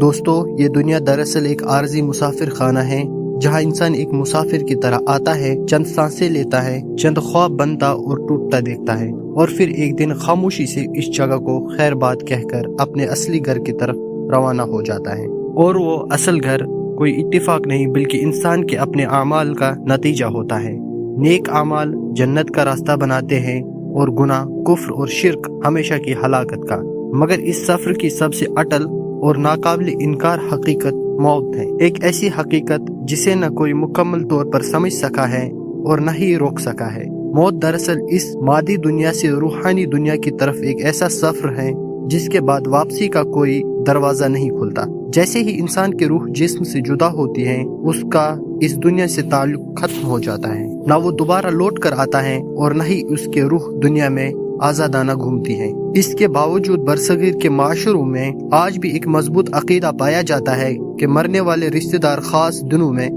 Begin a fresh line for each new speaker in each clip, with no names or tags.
دوستو، یہ دنیا دراصل ایک عارضی مسافر خانہ ہے جہاں انسان ایک مسافر کی طرح آتا ہے، چند سانسیں لیتا ہے، چند خواب بنتا اور ٹوٹتا دیکھتا ہے، اور پھر ایک دن خاموشی سے اس جگہ کو خیر بات کہہ کر اپنے اصلی گھر کی طرف روانہ ہو جاتا ہے۔ اور وہ اصل گھر کوئی اتفاق نہیں بلکہ انسان کے اپنے اعمال کا نتیجہ ہوتا ہے۔ نیک اعمال جنت کا راستہ بناتے ہیں اور گناہ، کفر اور شرک ہمیشہ کی ہلاکت کا۔ مگر اس سفر کی سب سے اٹل اور ناقابل انکار حقیقت موت ہے، ایک ایسی حقیقت جسے نہ کوئی مکمل طور پر سمجھ سکا ہے اور نہ ہی روک سکا ہے۔ موت دراصل اس مادی دنیا سے روحانی دنیا کی طرف ایک ایسا سفر ہے جس کے بعد واپسی کا کوئی دروازہ نہیں کھلتا۔ جیسے ہی انسان کی روح جسم سے جدا ہوتی ہے، اس کا اس دنیا سے تعلق ختم ہو جاتا ہے، نہ وہ دوبارہ لوٹ کر آتا ہے اور نہ ہی اس کے روح دنیا میں آزادانہ گھومتی ہے۔ اس کے باوجود برصغیر کے معاشروں میں آج بھی ایک مضبوط عقیدہ پایا جاتا ہے کہ مرنے والے رشتہ دار خاص دنوں میں،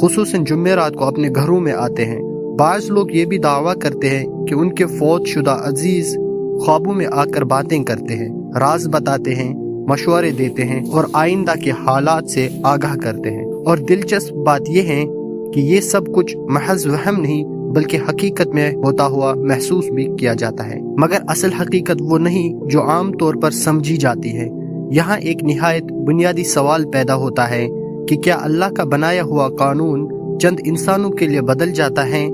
خصوصاً جمعرات کو، اپنے گھروں میں آتے ہیں۔ بعض لوگ یہ بھی دعویٰ کرتے ہیں کہ ان کے فوت شدہ عزیز خوابوں میں آ کر باتیں کرتے ہیں، راز بتاتے ہیں، مشورے دیتے ہیں اور آئندہ کے حالات سے آگاہ کرتے ہیں۔ اور دلچسپ بات یہ ہے کہ یہ سب کچھ محض وہم نہیں بلکہ حقیقت میں ہوتا ہوا محسوس بھی کیا جاتا ہے، مگر اصل حقیقت وہ نہیں جو عام طور پر سمجھی جاتی ہے۔ یہاں ایک نہایت بنیادی سوال پیدا ہوتا ہے کہ کیا اللہ کا بنایا ہوا قانون چند انسانوں کے لیے بدل جاتا ہے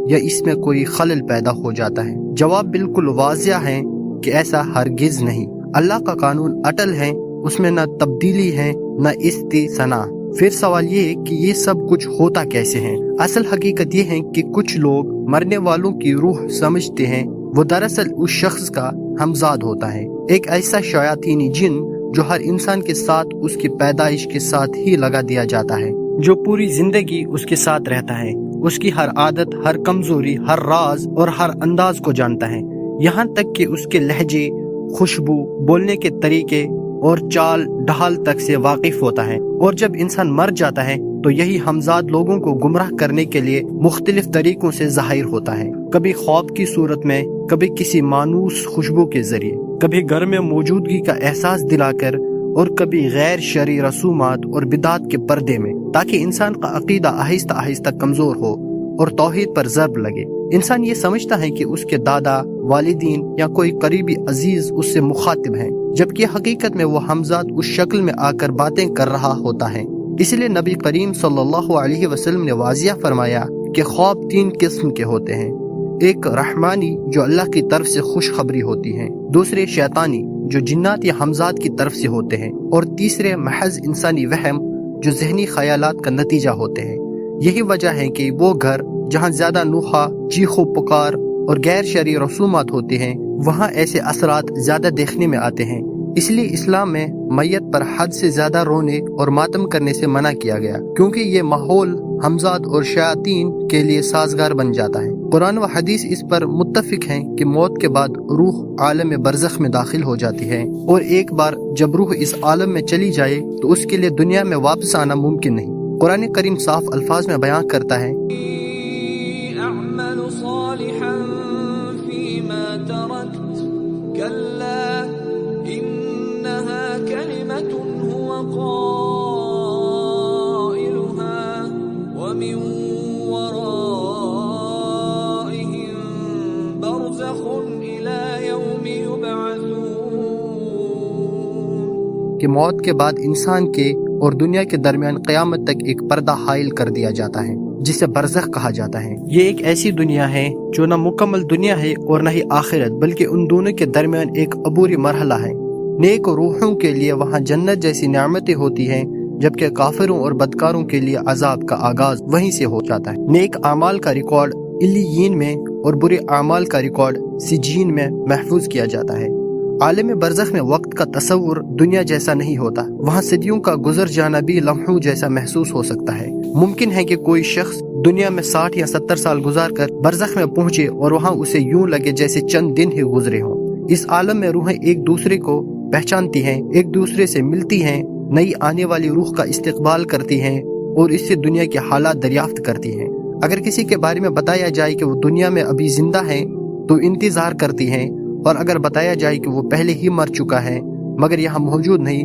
یا اس میں کوئی خلل پیدا ہو جاتا ہے؟ جواب بالکل واضح ہے کہ ایسا ہرگز نہیں۔ اللہ کا قانون اٹل ہے، اس میں نہ تبدیلی ہے نہ استثناء۔ پھر سوال یہ کہ یہ سب کچھ ہوتا کیسے ہے؟ اصل حقیقت یہ ہے کہ کچھ لوگ مرنے والوں کی روح سمجھتے ہیں، وہ دراصل اس شخص کا ہمزاد ہوتا ہے، ایک ایسا شیاطینی جن جو ہر انسان کے ساتھ اس کی پیدائش کے ساتھ ہی لگا دیا جاتا ہے، جو پوری زندگی اس کے ساتھ رہتا ہے، اس کی ہر عادت، ہر کمزوری، ہر راز اور ہر انداز کو جانتا ہے، یہاں تک کہ اس کے لہجے، خوشبو، بولنے کے طریقے اور چال ڈھال تک سے واقف ہوتا ہے۔ اور جب انسان مر جاتا ہے تو یہی ہمزاد لوگوں کو گمراہ کرنے کے لیے مختلف طریقوں سے ظاہر ہوتا ہے، کبھی خواب کی صورت میں، کبھی کسی مانوس خوشبو کے ذریعے، کبھی گھر میں موجودگی کا احساس دلا کر، اور کبھی غیر شرعی رسومات اور بدعات کے پردے میں، تاکہ انسان کا عقیدہ آہستہ آہستہ کمزور ہو اور توحید پر ضرب لگے۔ انسان یہ سمجھتا ہے کہ اس کے دادا، والدین یا کوئی قریبی عزیز اس سے مخاطب ہیں، جبکہ حقیقت میں وہ ہمزاد اس شکل میں آ کر باتیں کر رہا ہوتا ہے۔ اس لیے نبی کریم صلی اللہ علیہ وسلم نے واضح فرمایا کہ خواب 3 قسم کے ہوتے ہیں، ایک رحمانی جو اللہ کی طرف سے خوشخبری ہوتی ہے، دوسرے شیطانی جو جنات یا ہمزاد کی طرف سے ہوتے ہیں، اور تیسرے محض انسانی وہم جو ذہنی خیالات کا نتیجہ ہوتے ہیں۔ یہی وجہ ہے کہ وہ گھر جہاں زیادہ نوحہ، چیخو پکار اور غیر شرعی رسومات ہوتے ہیں، وہاں ایسے اثرات زیادہ دیکھنے میں آتے ہیں۔ اس لیے اسلام میں میت پر حد سے زیادہ رونے اور ماتم کرنے سے منع کیا گیا، کیونکہ یہ ماحول ہمزاد اور شیاطین کے لیے سازگار بن جاتا ہے۔ قرآن و حدیث اس پر متفق ہیں کہ موت کے بعد روح عالم برزخ میں داخل ہو جاتی ہے، اور ایک بار جب روح اس عالم میں چلی جائے تو اس کے لیے دنیا میں واپس آنا ممکن نہیں۔ قرآن کریم صاف الفاظ میں بیان کرتا ہے،
اعمل صالحا فيما تركت كلا انها كلمة هو قائلها ومن ورائهم برزخ الى يوم يبعثون،
کہ موت کے بعد انسان کے اور دنیا کے درمیان قیامت تک ایک پردہ حائل کر دیا جاتا ہے جسے برزخ کہا جاتا ہے۔ یہ ایک ایسی دنیا ہے جو نہ مکمل دنیا ہے اور نہ ہی آخرت، بلکہ ان دونوں کے درمیان ایک عبوری مرحلہ ہے۔ نیک روحوں کے لیے وہاں جنت جیسی نعمتیں ہوتی ہیں، جبکہ کافروں اور بدکاروں کے لیے عذاب کا آغاز وہیں سے ہو جاتا ہے۔ نیک اعمال کا ریکارڈ علیین میں اور برے اعمال کا ریکارڈ سجین میں محفوظ کیا جاتا ہے۔ عالم برزخ میں وقت کا تصور دنیا جیسا نہیں ہوتا، وہاں صدیوں کا گزر جانا بھی لمحوں جیسا محسوس ہو سکتا ہے۔ ممکن ہے کہ کوئی شخص دنیا میں 60 یا 70 سال گزار کر برزخ میں پہنچے اور وہاں اسے یوں لگے جیسے چند دن ہی گزرے ہوں۔ اس عالم میں روحیں ایک دوسرے کو پہچانتی ہیں، ایک دوسرے سے ملتی ہیں، نئی آنے والی روح کا استقبال کرتی ہیں اور اس سے دنیا کے حالات دریافت کرتی ہیں۔ اگر کسی کے بارے میں بتایا جائے کہ وہ دنیا میں ابھی زندہ ہیں تو انتظار کرتی ہیں، اور اگر بتایا جائے کہ وہ پہلے ہی مر چکا ہے مگر یہاں موجود نہیں